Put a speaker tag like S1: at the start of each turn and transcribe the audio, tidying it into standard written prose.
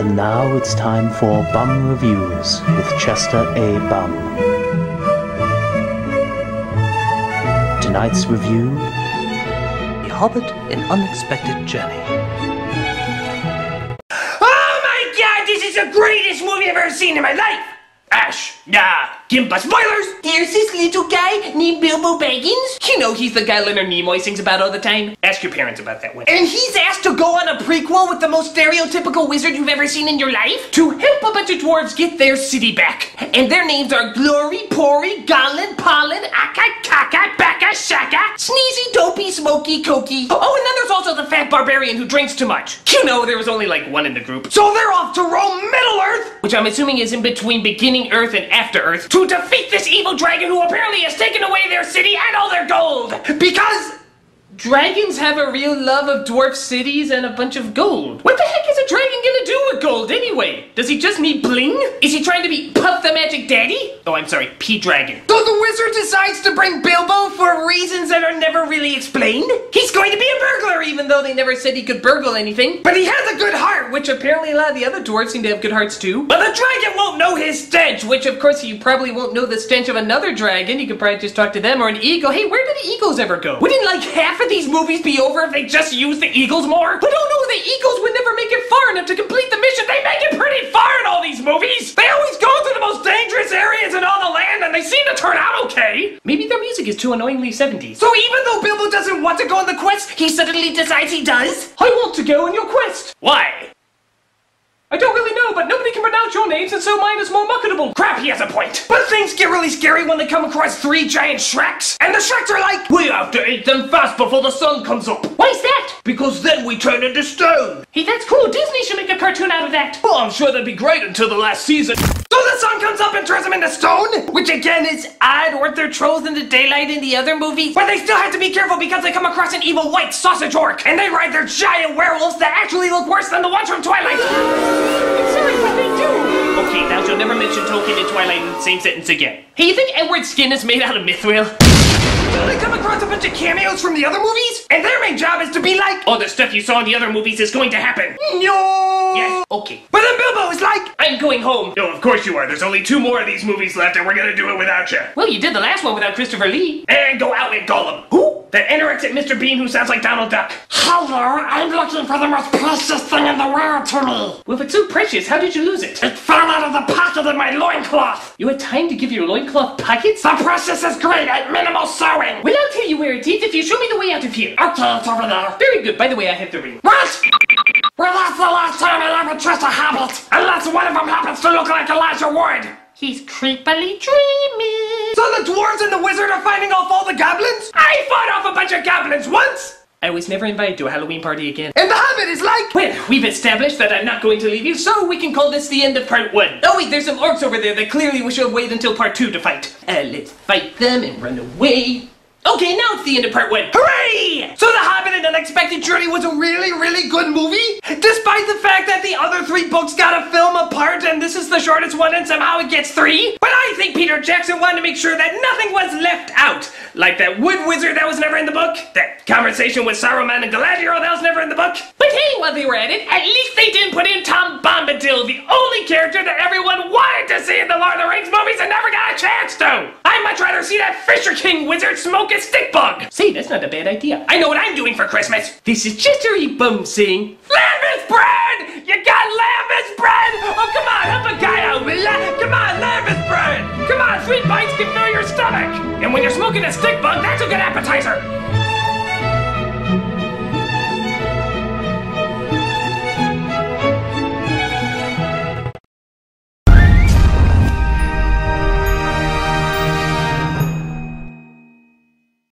S1: And now it's time for Bum Reviews with Chester A. Bum. Tonight's review:
S2: The Hobbit, An Unexpected Journey.
S3: Oh my god, this is the greatest movie I've ever seen in my life! Ash, Gimpa spoilers!
S4: There's this little guy named Bilbo Baggins. You know, he's the guy Leonard Nimoy sings about all the time.
S3: Ask your parents about that one.
S4: And he's asked to go on a prequel with the most stereotypical wizard you've ever seen in your life to help a bunch of dwarves get their city back. And their names are Glory, Pori, Gollin, Pollen, Akka, Kaka, Baka, Shaka, Sneezy, Dopey, Smoky, Cokie. Oh, and then there's also the fat barbarian who drinks too much. You know, there was only like one in the group.
S3: So they're off to roam Middle-earth!
S4: Which I'm assuming is in between beginning Earth and after Earth,
S3: to defeat this evil dragon who apparently has taken away their city and all their gold! Because
S4: dragons have a real love of dwarf cities and a bunch of gold. What the heck is a dragon gonna do with gold anyway? Does he just need bling? Is he trying to be Puff the Magic Daddy? Oh, I'm sorry, P-Dragon.
S3: So the wizard decides to bring Bilbo for reasons that are never really explained? He's going to be a burglar
S4: Even though they never said he could burgle anything.
S3: But he has a good heart,
S4: Which apparently a lot of the other dwarves seem to have good hearts too.
S3: But the dragon won't know his stench,
S4: Which of course you probably won't know the stench of another dragon. You could probably just talk to them or an eagle. Hey, where did the eagles ever go?
S3: Wouldn't like half of these movies be over if they just used the eagles more?
S4: I don't know, the eagles would never make it far enough to complete the mission.
S3: They make it pretty far in all these movies! They always go through the most dangerous areas in all the land and they seem to turn out okay!
S4: Maybe their music is too annoyingly 70s.
S3: So even though Bilbo doesn't want to go on the quest, he suddenly decides he does?
S4: I want to go on your quest!
S3: Why?
S4: I don't really know, but nobody can pronounce your names, and so mine is more marketable.
S3: Crap, he has a point. But things get really scary when they come across 3 giant Shreks. And the Shreks are like, we have to eat them fast before the sun comes up.
S4: Why is that?
S3: Because then we turn into stone.
S4: Hey, that's cool. Disney should make a cartoon out of that.
S3: Well, I'm sure that'd be great until the last season. So the sun comes up and turns them into stone? Which again is odd. Weren't there trolls in the daylight in the other movies? But they still have to be careful because they come across an evil white sausage orc. And they ride their giant werewolves that actually look worse than the ones from Twilight.
S4: I'm sorry, but they do.
S3: Okay, thou shalt never mention Tolkien and Twilight in the same sentence again.
S4: Hey, you think Edward's skin is made out of mithril?
S3: So they come across a bunch of cameos from the other movies? And their main job is to be like, all the stuff you saw in the other movies is going to happen. No!
S4: Yes, okay.
S3: But then Bilbo is like,
S4: I'm going home.
S3: No, of course you are. There's only 2 more of these movies left and we're gonna do it without you.
S4: Well, you did the last one without Christopher Lee.
S3: And go out with Gollum. Who? That anorexic Mr. Bean who sounds like Donald Duck.
S5: Hello, I'm looking for the most precious thing in the world to me.
S4: Well, if it's so precious, how did you lose it?
S5: It fell out of the pocket in my loincloth.
S4: You had time to give your loincloth pockets?
S5: The precious is great at minimal sewing.
S4: Well, I'll tell you where it is if you show me the way out of here.
S5: Okay, it's over there.
S4: Very good. By the way, I have the ring.
S5: What? Well, that's the last time I ever trust a hobbit. Unless one of them happens to look like Elijah Wood.
S4: He's creepily dreamy.
S3: So the dwarves and the wizard are fighting off all the goblins? I fought off a bunch of goblins once!
S4: I was never invited to a Halloween party again.
S3: And the Hobbit is like,
S4: well, we've established that I'm not going to leave you, so we can call this the end of part 1. Oh wait, there's some orcs over there that clearly we should wait until part 2 to fight. Let's fight them and run away. Okay, now it's the end of part 1.
S3: Hooray! So The Hobbit: An Unexpected Journey was a really, really good movie? Despite the fact that the other 3 books got a film apart and this is the shortest one and somehow it gets 3? But I think Peter Jackson wanted to make sure that nothing was left out. Like that wood wizard that was never in the book, that conversation with Saruman and Galadriel that was never in the book.
S4: But hey, while they were at it, at least they didn't put in Tom Bombadil, the only character that everyone wanted to see in the Lord of the Rings movies and never got a chance to. I'd much rather see that Fisher King wizard smoke a stick bug. Say, that's not a bad idea.
S3: I know what I'm doing for Christmas.
S4: This is Chester E. Bum saying,
S3: Lambus bread! You got Lambus bread? Oh, come on, help a guy out, will ya? Come on, Lambus bread! Come on, 3 bites can fill your stomach! And when you're smoking a stick bug, that's a good appetizer!